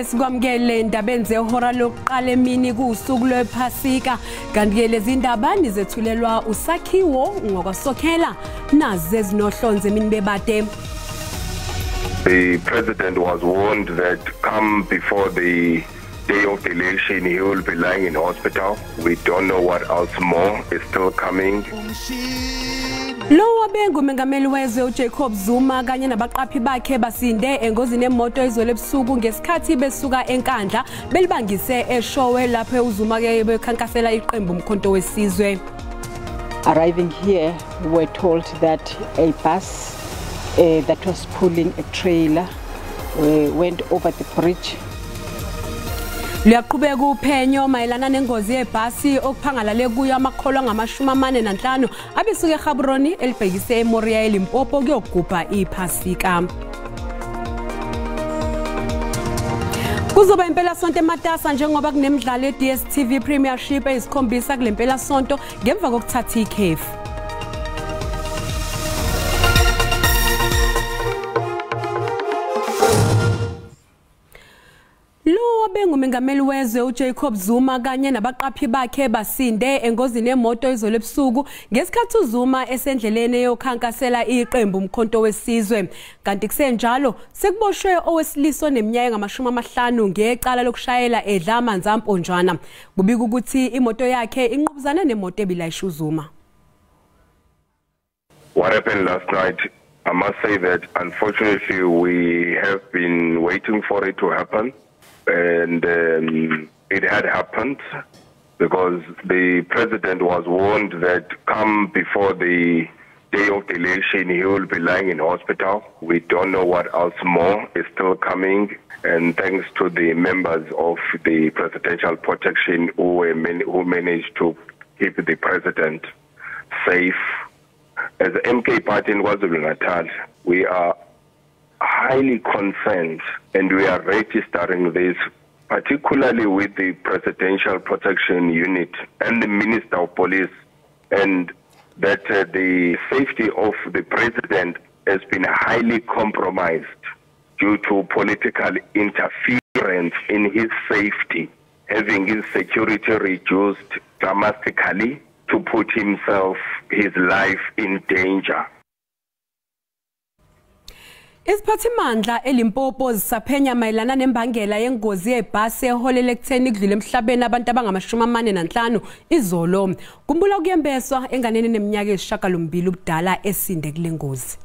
Sikwamukele indabeni zehora lokuqala emini kusuku lwephasika kanti ke lezi ndaba nizethulelwa usakhiwo ngokwasokhela nazi ezinohlonze emini bebade. The president was warned that come before the day of the election he will be lying in hospital. We don't know what else more is still coming. Lo wabengumengameli wezwe uJacob Zuma kanye nabaqaphi bakhe basinde engozini emoto izolo ebusuku ngesikhathi besuka enkandla belibangise eShowe lapho uZuma ke bekhankasela iqembu umkhonto wesizwe. Arriving here, we were told that a bus that was pulling a trailer went over the bridge. Liyaqhubeka uphenyo mayelana nengozi yebhasi okuphangalale kuyo amakholwa ngama-45 abisuke eGaborone elibhekise eMoria eLimpopo kuyogubha iphasika. Kuzoba impela sonto ematasa njengoba kunemidlalo ye-DStv Premiership eyisikhombisa kule mpela sonto ngemva kokuthatha ikhefu. Bengumengameli wezwe uJacob Zuma kanye nabaqaphi bakhe basinde engozini emoto izolo ebusuku ngesikhathi uZuma esendleleni yokhankasela iqembu umkhonto wesizwe kanti kusenjalo sekuboshwe owesiliso neminyaka engama-50 ngecala lokushayela edla amanzi amponjwana kubika ukuthi imoto yakhe inqubuzana nemoto ebilayisha uZuma. What happened last night, I must say that unfortunately we have been waiting for it to happen. And it had happened because the president was warned that come before the day of the election he will be lying in hospital. We don't know what else more is still coming, and thanks to the members of the presidential protection who managed to keep the president safe. As the MK party in KwaZulu-Natal, we are highly concerned and we are registering this, particularly with the Presidential Protection Unit and the Minister of Police, and that the safety of the President has been highly compromised due to political interference in his safety, having his security reduced dramatically to put his life in danger. Isiphathimandla eLimpopo zisaphenya mayelana nembangela yengozi yebhasi eholele ekutheni kudlule emhlabeni abantu abangama-45 izolo. Kumbula kuyembeswa enganeni neminyaka eyisishiyagalombili ubudala esinde kule ngozi.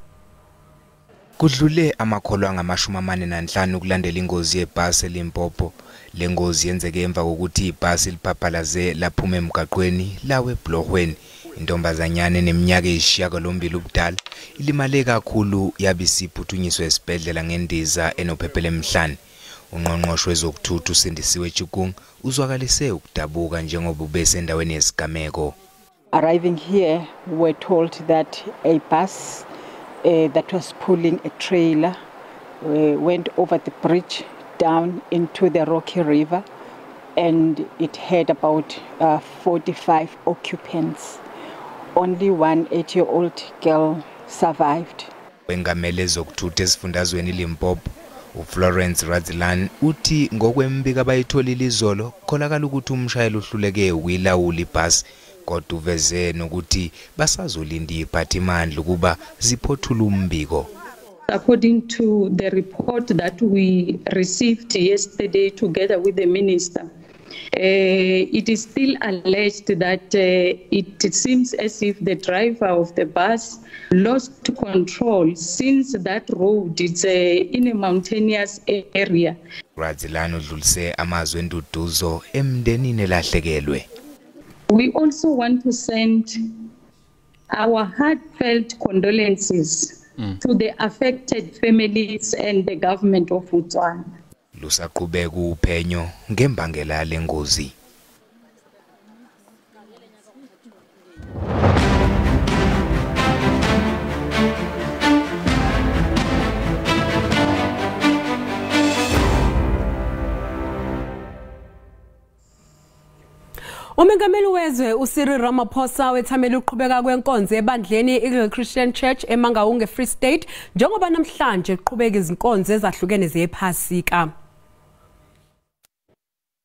Kudlule amakholwa angama-45 kulandela ingozi yebhasi eLimpopo. Le ngozi yenzeke emva kokuthi ibhasi liphaphalaze laphuma emgaqweni lawe eBhlohweni. Intombazanyana eneminyaka eyisishiyagalombili ubudala ilimale kakhulu yabe isiphuthunyiswa esibhedlela ngendiza enophephela emhlane. Ungqongqoshe wezokuthutha uSindisiwe Chikungu uzwakalise ukudabuka njengoba ubesendaweni yesigameko. Arriving here, we were told that a bus that was pulling a trailer went over the bridge down into the Rocky River, and it had about 45 occupants. Only one 8-year-old girl survived. Wengamele ezokuthutha esifundazweni Limpopo, uFlorence Radzilan uthi ngokwembika abayitholile izolo kholakala ukuthi umshayeli uhluleke ukuyilawula ibhasi kodwa uveze nokuthi basazolinda iziphathimandla ukuba ziphothule umbiko. According to the report that we received yesterday together with the minister, it is still alleged that it seems as if the driver of the bus lost control since that road is in a mountainous area. Radzilan udlulise amazwi enduduzo emndenini elahlekelwe. We also want to send our heartfelt condolences to the affected families and the government of Botswana. Lusaqhubeka uphenyo ngembangela lengozi. Umengameli wezwe uCyril Ramaphosa wethamela uqhubeka kwenkonzo ebandleni iGill Christian Church eMangaung Free State njengoba namhlanje uqhubeka izinkonzo ezahlukene zephasika.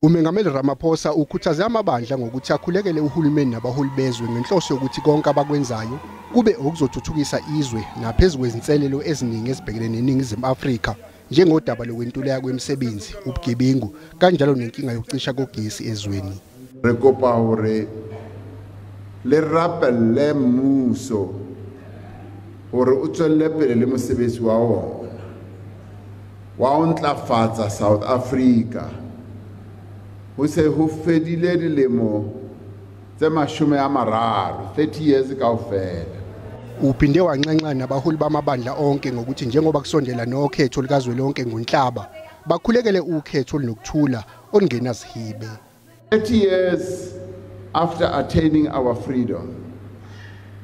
Umengameli Ramaphosa ukhuthaze amabandla ngokuthi akhulekele uhulumeni nabaholi bezwe ngenhloso yokuthi konke abakwenzayo kube okuzothuthukisa izwe naphezulu kwezinselelo eziningi ezibhekene neNingizimu Afrika njengodaba lokwentuleka kwemisebenzi, ubugebengu kanjalo nenkinga yokucisha kogesi ezweni. Re kopa hore le rapelle mmuso hore o tswelle pele le mosebetsi wa ona wa ho ntlafatsa South Africa. Ho se ho fedile dilemo tse 30 years kaofela. Uphinde wanxenxa nabaholi bamabandla onke ngokuthi njengoba kusondela nokhetho likazwelonke ngoNhlaba bakhulekele ukhetho olunokuthula olungenazihibe. 30 years after attaining our freedom,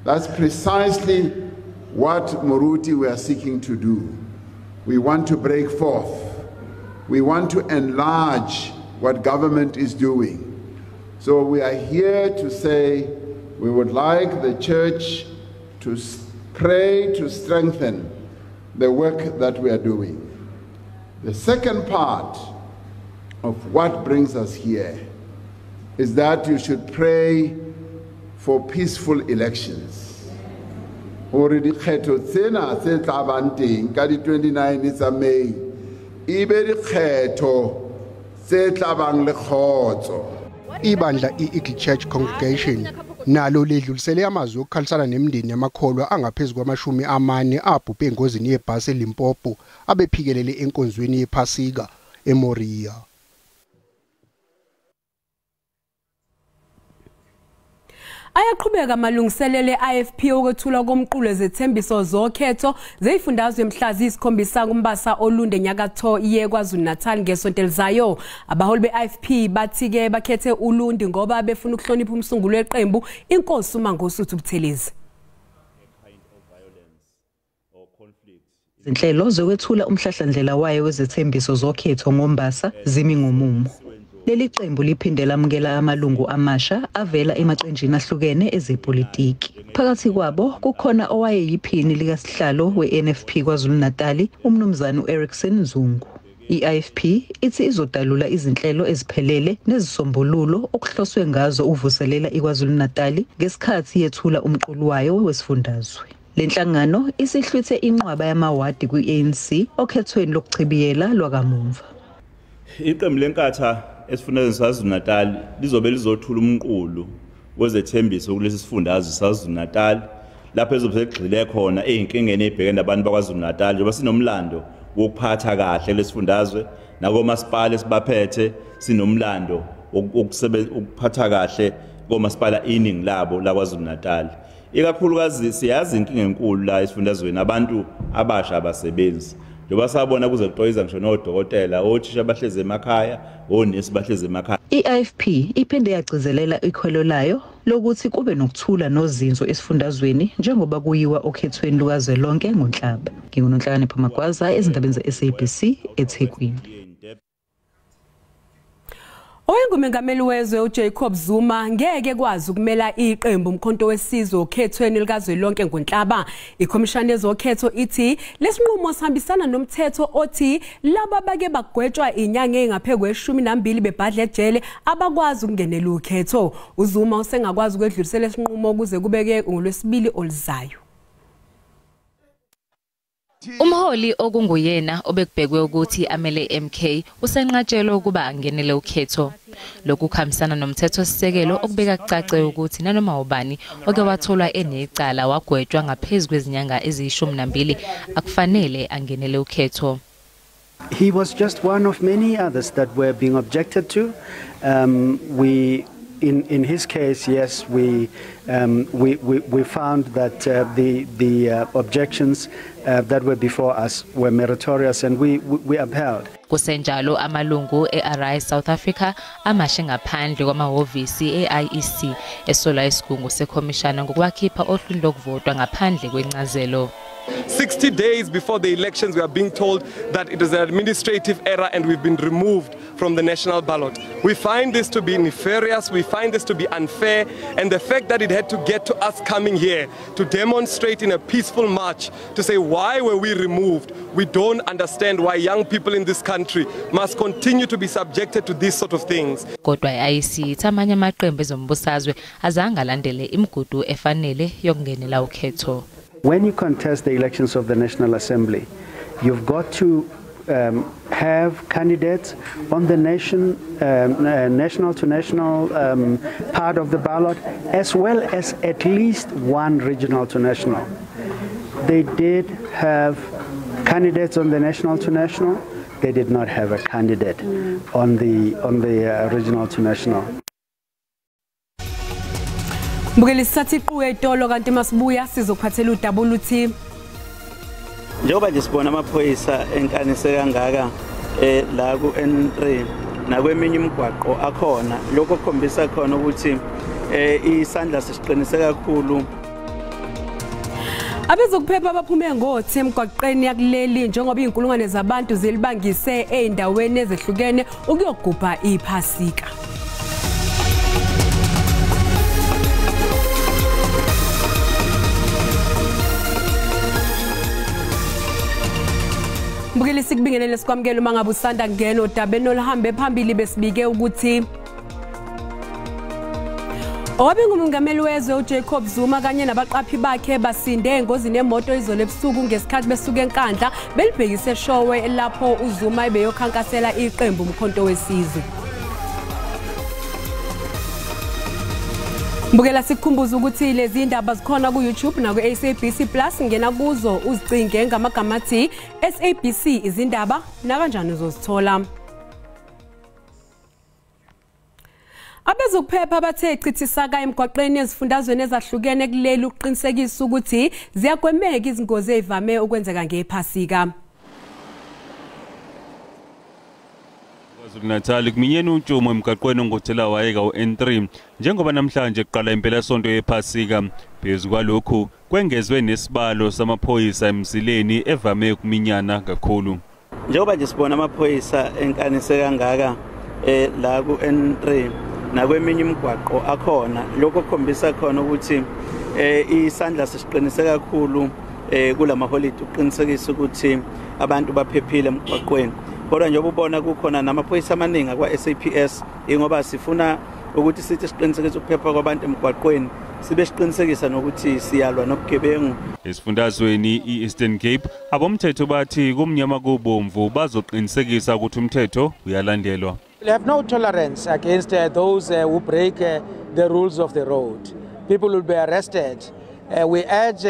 that's precisely what Moruti we are seeking to do. We want to break forth. We want to enlarge what government is doing. So we are here to say we would like the church to pray to strengthen the work that we are doing. The second part of what brings us here is that you should pray for peaceful elections. Already kgetho tsena tse tla bang teng ka di 29 tsa May ibe di kgetho tse tla bang le khotso. Ibandla i-Eagle Church Congregation nalo ledlulisele amazwi okukhalisana nemindeni yamakholwa angaphezulu kwama40 abhubhe engozini yebhasi eLimpopo abephikelele enkonzweni yePhasika eMoriya. Ayaqhubeka amalungiselelo eIFP okwethula komqulo zethembiso zokhetho zeyifundazwe mhla ziyisikhombisa kumbasa olundi nyakatho yeKwaZulu-Natal ngesonto elizayo. Abaholi beIFP bathi ke bakhethe ulundi ngoba befuna ukuhlonipha umsungulo weqembu inkosi uMangosuthu Buthelezi. Izinhlelo zokwethula umhlahlandlela wayo wezethembiso zokhetho ngombasa zimi ngomumo. Leli qembu liphinde lamukela amalungu amasha avela emaqenjini ahlukene ezepolitiki. Phakathi kwabo kukhona owayeyiphini likasihlalo weNFP KwaZulu-Natal, umnumzana uErickson Zungu. IIFP ithi izodalula izinhlelo eziphelele nezisombululo okuhloswe ngazo uvuselela iKwaZulu-Natal ngesikhathi yethula umqulu wayo wesifundazwe. Lenhlangano isihlwithe inqwaba yamawadi kwi-ANC okhethweni lokuchibiyela lwakamumva. Iqembu lenkatha esifundazweni saZulu-Natal lizobe lizothula umqulu wezethembiso kulesi sifundazwe saZulu-Natal lapho ezobegxile khona ezinkingeni ezibhekene nabantu bakwaZulu-Natal njengoba sinomlando wokuphatha kahle lesifundazwe nakomasipala esibaphethe sinomlando ukuphatha kahle komasipala iningi labo laKwaZulu-Natal. Ikakhulukazi siyazi inkinga enkulu la esifundazweni abantu abasha abasebenzi. Njengoba sabona kuze kuxoyiza ngisho nodokotela, othisha bahleze emakhaya, onesi bahleze emakhaya. IIFP iphinde yagcizelela ikhwelo layo lokuthi kube nokuthula nozinzo esifundazweni njengoba kuyiwa okhethweni lukazwelonke ngoNhlaba. NginguNonhlakanipho Magwaza ezindabeni zeSABC eThekwini. Oyengumengameli wezwe uJacob Zuma ngeke kwazi ukumela iqembu umkhonto wesizwe okhethweni likazwelonke ngoNhlaba. Ikhomishana yezokhetho ithi lesinqumo sihambisana nomthetho othi laba bake bagwetshwa inyanga engaphezulu kwe12 bebhadla ejele abakwazi ukungenela ukhetho. uZuma usengakwazi ukwedlulisela lesinqumo kuze kubeke ngoLwesibili olizayo. Umholi okunguyena obekubhekwe ukuthi amele MK usenqatshelwe ukuba angenele ukhetho. Lokhu kuhambisana nomthetho sisekelo okubeka kucace ukuthi nanoma ubani oke watholwa enecala wagwetshwa ngaphezulu kwezinyanga eziyishumi akufanele angenele ukhetho. He was just one of many others that were being objected to. In his case, yes, we found that the objections that were before us were meritorious, and we upheld. Kusenjalo amalungu eRI South Africa amashe ngaphandle kwamahhovisi eIEC esola isigungu sekhomishana ngokwakhipha ohlwini lokuvotwa ngaphandle kwencazelo. 16 60 days before the elections, we are being told that it is an administrative error and we've been removed from the national ballot. We find this to be nefarious, we find this to be unfair, and the fact that it had to get to us coming here to demonstrate in a peaceful march to say why were we removed. We don't understand why young people in this country must continue to be subjected to these sort of things. Kodwa i-IEC thamanye amaqembu ezombusazwe azange alandele imigudu efanele yokungenela ukhetho. When you contest the elections of the National Assembly, you've got to have candidates on the national to national part of the ballot, as well as at least one regional to national. They did have candidates on the national to national. They did not have a candidate on the regional to national. Mbukeli sathi qetolo kanti masibuya sizophathela uWT. Njengoba nje sibona amaphoyisa enkanise kangaka la ku N3 nakweminye imigwaqo akhona lokho kukhombisa khona ukuthi isandla sesiqinise kakhulu. Abezokuphepha abaphume ngothi emgwaqeni yakuleli njengoba inkulungwane zabantu zilibangise eindaweni ezehlukene ukuyogubha iphasika. Mbukeli sikubingelele sikwamukela uma ngabe usanda ngena odabeni oluhambe phambili besibike ukuthi Owabengumongameli wezwe uJacob Zuma kanye nabaqaphi bakhe basinde engozini emoto izolo ebusuku ngesikhathi besuka enkandla belibhekise eshowe lapho uZuma ebeyokhankasela iqembu umkhonto wesizwe. Mbukela sikhumbuza ukuthi lezi indaba zikhona ku YouTube na ku SABC Plus ngena kuzo uzicinge ngamagama athi SABC izindaba na kanjani uzozithola. Abezokuphepha bathe chithisaka emgwaqeni ezifundazweni ezahlukene kuleli ukuqinisekisa ukuthi ziyagwemeka izingozi ezivame ukwenzeka ngephasika. KwaZulu-Natal kuminyene untshumo emgaqweni ongothela wayeka uN3 njengoba namhlanje kuqala impela sonto yephasika. Phezu kwalokhu kwengezwe nesibalo samaphoyisa emzileni evame ukuminyana kakhulu. Njengoba nje sibona amaphoyisa enkanise kangaka la ku N3 nakweminye imigwaqo akhona lokho kukhombisa khona ukuthi isandla sesiqinise kakhulu kulama holiday uqinisekisa ukuthi abantu baphephile emgwaqweni. Kodwa njengoba ubona kukhona namaphoyisa amaningi kwa SAPS ngoba sifuna ukuthi sithi siqinisekise ukuphepha kwabantu emgwaqweni sibe siqinisekisa nokuthi siyalwa nobugebengu. Esifundazweni iEastern Cape abomthetho bathi kumnyama kubomvu bazoqinisekisa ukuthi umthetho uyalandelwa. We have no tolerance against those who break the rules of the road. People will be arrested. We urge,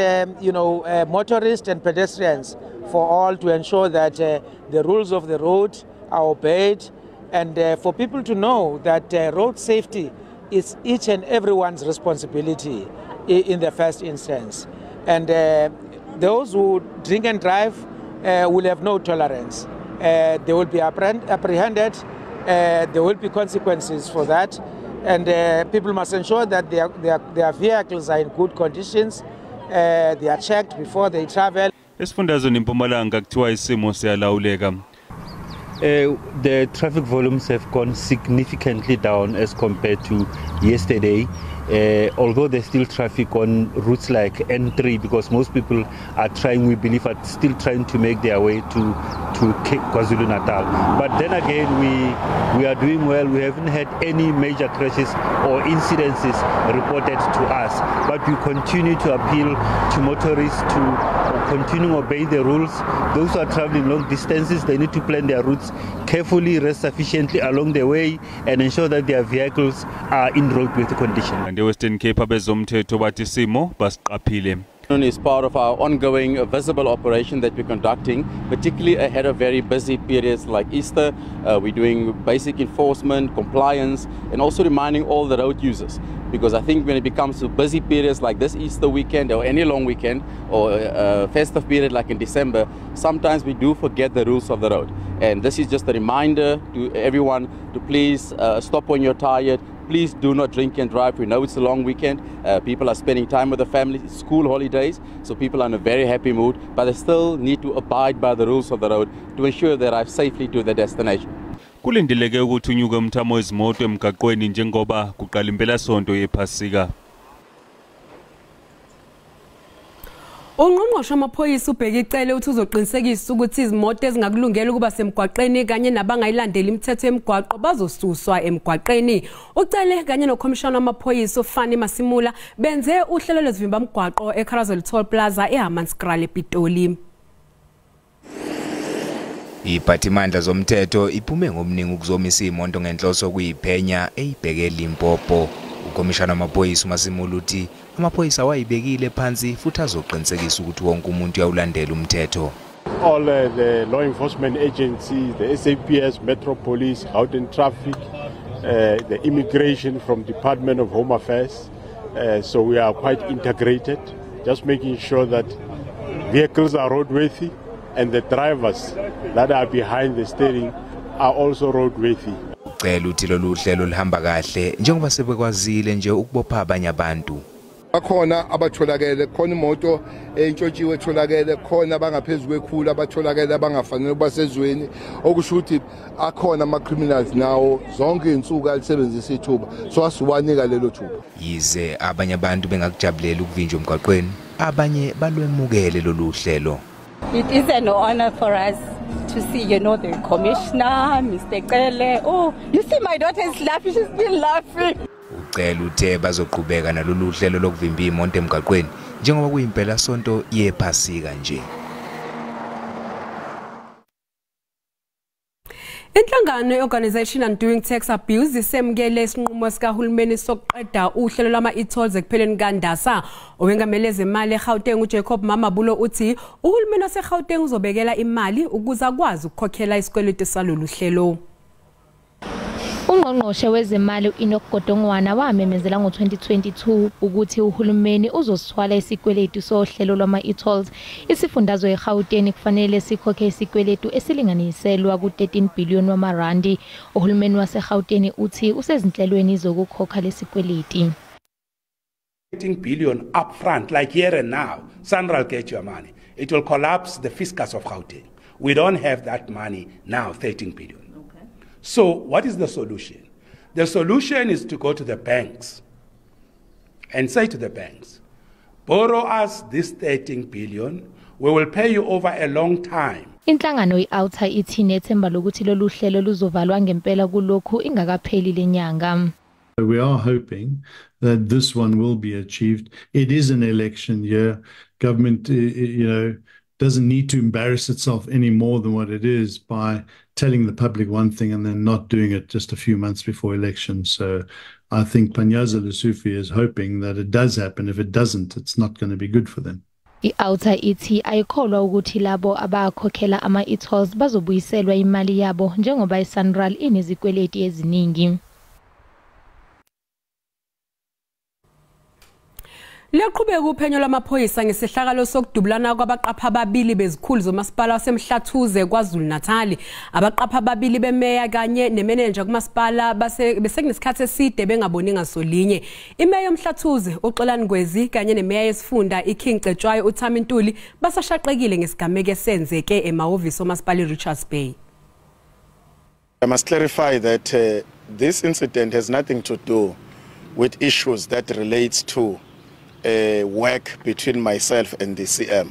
motorists and pedestrians for all to ensure that the rules of the road are obeyed, and for people to know that road safety is each and everyone's responsibility in the first instance. And those who drink and drive will have no tolerance. They will be apprehended. There will be consequences for that, and people must ensure that their vehicles are in good conditions. They are checked before they travel. Esifundazweni eMpumalanga kuthiwa isimo siyalawuleka. The traffic volumes have gone significantly down as compared to yesterday. Although there's still traffic on routes like N3 because most people are trying, we believe, are still trying to make their way to KwaZulu-Natal. But then again, we are doing well. We haven't had any major crashes or incidences reported to us. But we continue to appeal to motorists to continue to obey the rules. Those who are traveling long distances, they need to plan their routes carefully, rest sufficiently along the way, and ensure that their vehicles are in roadworthy condition. And the Western Cape abezomthetho bathi simo basiqaphile. Is part of our ongoing visible operation that we're conducting, particularly ahead of very busy periods like Easter. We're doing basic enforcement, compliance, and also reminding all the road users. Because I think when it becomes to busy periods like this Easter weekend or any long weekend or a festive period like in December, sometimes we do forget the rules of the road. And this is just a reminder to everyone to please stop when you're tired, please do not drink and drive. We know it's a long weekend. People are spending time with the family, school holidays, so people are in a very happy mood, but they still need to abide by the rules of the road to ensure they arrive safely to their destination. Kulindeleke ukuthi unyuke umthamo wezimoto emgaqweni njengoba kuqala impelasonto yephasika. Ungqongqoshe wamaphoyisa ubheka icele uthi uzoqinisekisa ukuthi izimoto ezingakulungela ukuba semgwaqeni kanye nabangayilandeli imithetho yemigwaqo bazosuswa emgwaqeni. Ucele kanye nokhomishana wamaphoyisa uFani Masimula benze uhlelo lwezivimba mgwaqo eCarousel Toll Plaza eHammanskraal ePitoli. Iphathimandla zomthetho iphume ngomningi ukuzomisa imonto ngenhloso kuyiphenya eyibheke Limpopo. Ukhomishana wamaphoyisa uMasimula uthi amaphoyisa wayibekile phansi futhi azoqinisekisa ukuthi wonke umuntu uyawulandela umthetho. All the law enforcement agencies, the SABC, Metro Police, Gauteng Traffic, the immigration from Department of Home Affairs. So we are quite integrated, just making sure that vehicles are roadworthy and the drivers that are behind the steering are also roadworthy. Ucela uthi lolu hlelo lihamba kahle njengoba sebekwazile nje ukubopha abanye abantu. Akhona abatholakele khona imoto entshotshiwe etholakele khona abangaphezulu kwekhulu abatholakele abangafanele basezweni okusho ukuthi akhona ama criminals nawo zonke insuku alisebenzisa ithuba so asiwanika lelo thuba. Yize abanye abantu bengakujabulela ukuvinjwa emgwaqweni abanye balwemukele lolu hlelo. It is an honor for us to see, the commissioner, Mr. Kele. Oh, you see my daughter is laughing, she's still laughing. Ucela uthe bazoqhubeka nalolu hlelo lokuvimba imonto emgwaqweni njengoba kuyimpela sonto yephasika nje. Inhlangano ye-Organization Undoing Tax Abuse isemukele isinqumo sikahulumeni sokuqeda uhlelo lwama e-tolls ekupheleni kaNdasa. Owengamele ezemali eGauteng uJacob Mamabulo uthi uhulumeni waseGauteng uzobekela imali ukuze akwazi ukukhokhela isikweletu salolu hlelo. Ungqongqoshe wezemali uEnoch Godongwana wamemezela ngo2022 ukuthi uhulumeni uzosithwala isikweletu sohlelo lwama e-tolls. Isifundazwe eGauteng kufanele sikhokhe isikweletu esilinganiselwa ku13 billion wamarandi. Uhulumeni waseGauteng uthi usezinhlelweni zokukhokha lesikweletu. 13 billion upfront, like here and now. Sanral get your money. It will collapse the fiscus of Gauteng. We don't have that money now, 13 billion. So what is the solution? The solution is to go to the banks and say to the banks, borrow us this 13 billion, we will pay you over a long time. Inhlangano i-Outer ithi nethemba lokuthi lolu hlelo luzovalwa ngempela kulokhu ingakapheli lenyanga. We are hoping that this one will be achieved. It is an election year. Government, doesn't need to embarrass itself any more than what it is by telling the public one thing and then not doing it just a few months before election. So I think Panyaza Lesufi is hoping that it does happen. If it doesn't, it's not going to be good for them. I-Outer ithi ayikholwa ukuthi labo abakhokhela ama e-tolls bazobuyiselwa imali yabo njengoba iSanral inezikweleti eziningi. Liqhubeka uphenyo lwamaphoyisa ngesihlakalo sokudubulana kwabaqapha ababili bezikhulu zomasipala wasemhlathuze kwaZulu Natal. Abaqapha ababili bemeya kanye nemanager kumasipala besekunesikhathi eside bengaboni ngasolinye. Imeya yomhlathuze uXolani Ngwezi kanye nemeya yesifunda iKing Cetshwayo uThami Ntuli basashaqekile ngesigameko esenzeke emahhovisi omasipala eRichards Bay. I must clarify that this incident has nothing to do with issues that relates to work between myself and the CM.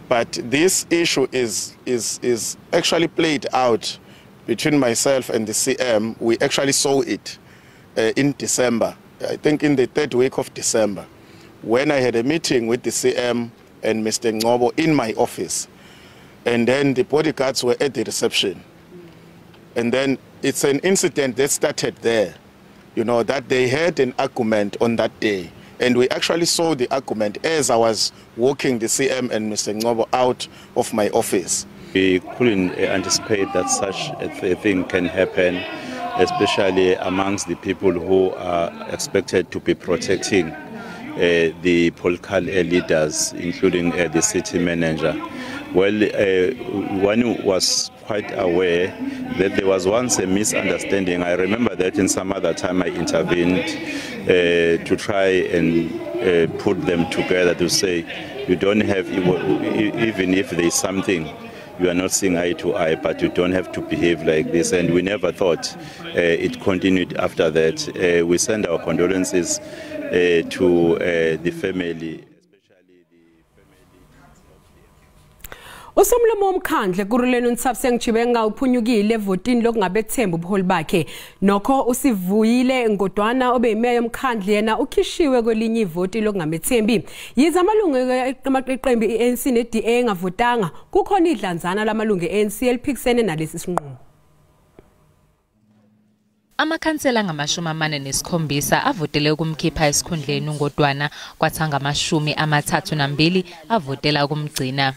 But this issue is actually played out between myself and the CM. We actually saw it in December, I think in the third week of December, when I had a meeting with the CM and Mr. Ngobo in my office. And then the bodyguards were at the reception. And then it's an incident that started there, that they had an argument on that day. And we actually saw the argument as I was walking the CM and Mr. Ngobo out of my office. We couldn't anticipate that such a thing can happen, especially amongst the people who are expected to be protecting the political leaders, including the city manager. Well, one was quite aware that there was once a misunderstanding. I remember that in some other time I intervened to try and put them together to say, you don't have, even if there's something, you are not seeing eye to eye, but you don't have to behave like this. And we never thought it continued after that. We send our condolences to the family. Usomlomo womkhandle kuruleni uNtsapse Ngitshibenga uphunyukile evotini lokungabethemba ubuholi bakhe nokho usivuyile ngodwana obeyimeya yomkhandle yena ukhishiwe kwelinye ivoti lokungamethembi yize amalungu eqembu iANC neDA engavotanga kukhona idlanzana lamalungu eANC eliphikisene nalesi sinqumo. Amakhansela ngama-47 avotele ukumkhipha esikhundleni ngodwana kwathanga ama-32 avotela ukumgcina.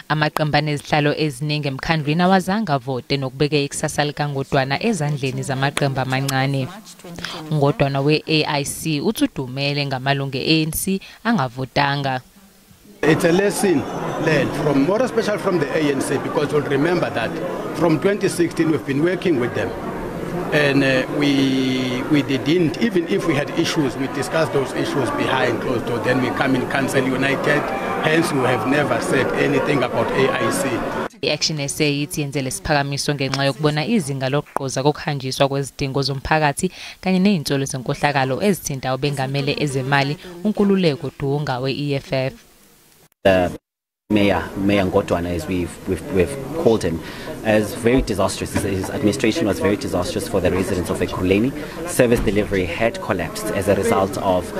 Amaqembane ezihlalo eziningi emkhandlwini awazange avote nokubeka ikusasa likaNgodwana ezandleni zamaqembu amancane. Ngodwana we-AIC uthudumele ngamalungu e-ANC angavotanga. It's a lesson learned from, more especially from the ANC, because you'll remember that from 2016 we've been working with them. And we didn't, even if we had issues, we discussed those issues behind closed doors. Then we come in Council United, hence we have never said anything about AIC. I-Action SA ithi yenzele isiphakamiso ngenxa yokubona izinga lokugqoza kokuhanjiswa kwezidingo zomphakathi kanye nezinsolo zenkohlakalo ezithinta obengamele ezemali uNkululeko Dunga we-EFF. Mayor Ngodwana, as we've called him, as very disastrous. His administration was very disastrous for the residents of Ekurhuleni. Service delivery had collapsed as a result of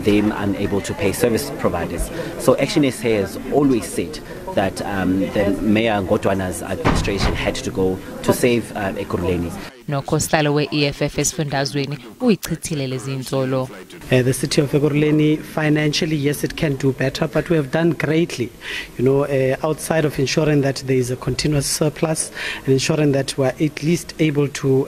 them unable to pay service providers. So Action SA has always said that the Mayor Ngodwana's administration had to go to save Ekurhuleni. Nokhosalo we-EFF esifundazweni uyichithile lezi insolo. The city of Ekurhuleni financially, yes, it can do better, but we have done greatly, outside of ensuring that there is a continuous surplus and ensuring that we're at least able to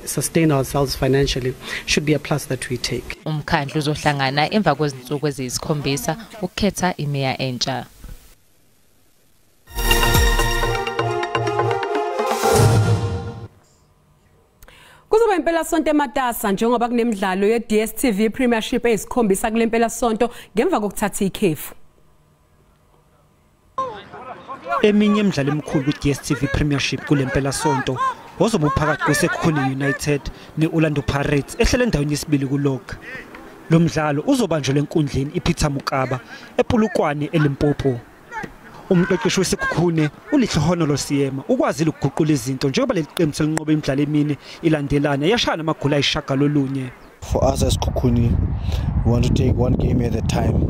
sustain ourselves financially should be a plus that we take. Umkhandlu uzohlangana emva kwezinsuku eziyikhombisa ukukhetha imeya entsha. Kuzoba impela sonto ematasa njengoba kunemidlalo ye-DStv Premiership ezikhombisa kule mpela sonto ngemva kokuthatha ikhefu. Eminye imidlalo emikhulu ku-DStv Premiership kule mpela sonto ozoba uphakathi kweSekhona United ne-Orlando Pirates ehlele endaweni yesibili kulog. Lo mdlalo uzobanjelwa enkundleni iPeter Mokaba ePulukwane eLimpopo. Umqeqeshi weSekhona uLihlohonolo Losiyema ukwazile ukuguqula izinto njengoba leli qembu selinqobe imidlalo emine ilandelana yashana amagoli ayishagalolunye. For us as Kukuni, we want to take one game at a time.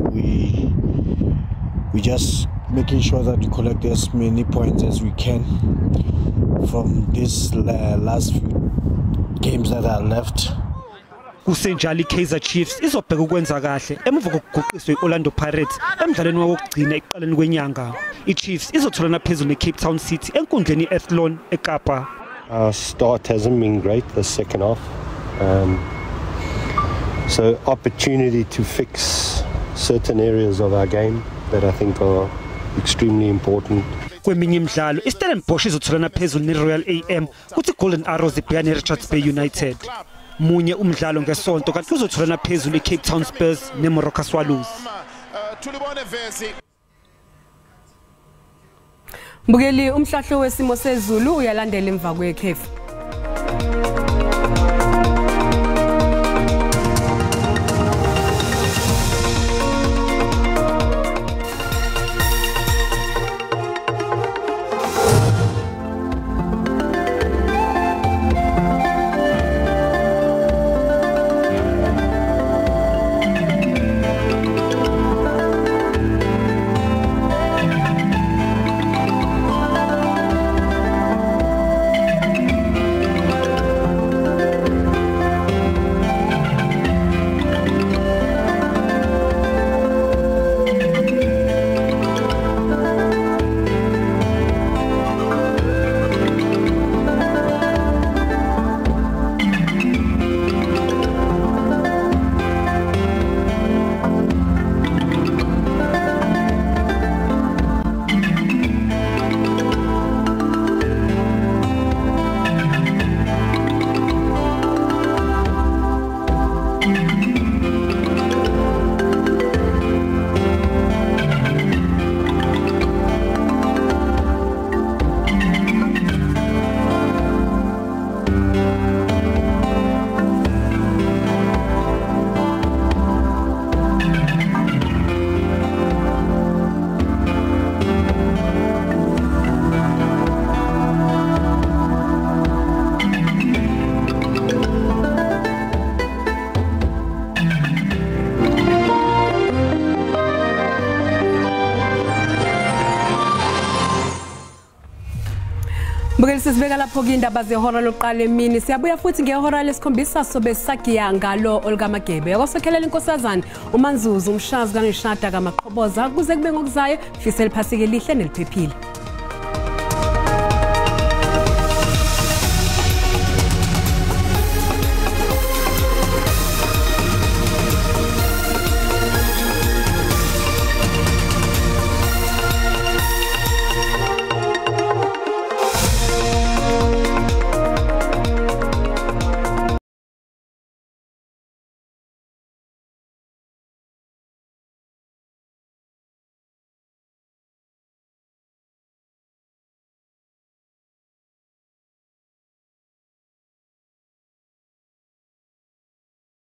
We just making sure that we collect as many points as we can from this last few games that are left. Kusenjalo iKaizer Chiefs izobheka ukwenza kahle emva kokuguqiswa iOrlando Pirates emidlalweni wokugcina eqaleni kwenyanga. iChiefs izotholana phezulu neCape Town City enkundleni eAthlone eKapa. Our start hasn't been great the second half. So opportunity to fix certain areas of our game that I think are extremely important. Kweminye imidlalo iStellenbosch izotholana phezulu neRoyal AM kuthi Golden Arrows ibhekana neRichards Bay United. Munye umdlalo ngesonto kanti uzotholana phezulu eCape Town Spurs neMoroka Swallows. Mbukeli umhlahlo wesimo sezulu uyalandela emva kwekhefu. Sisibeka lapho ke indaba zehora loqala emini siyabuya futhi ngehora lesikhombisa sobe sagiya ngalo Olga Magebe yakwasokhelela inkosazana uManzuzu umshazi kaNishada kaMaqhoboza kuze kube ngokuzayo fisa eliphasike lihle neliphephile.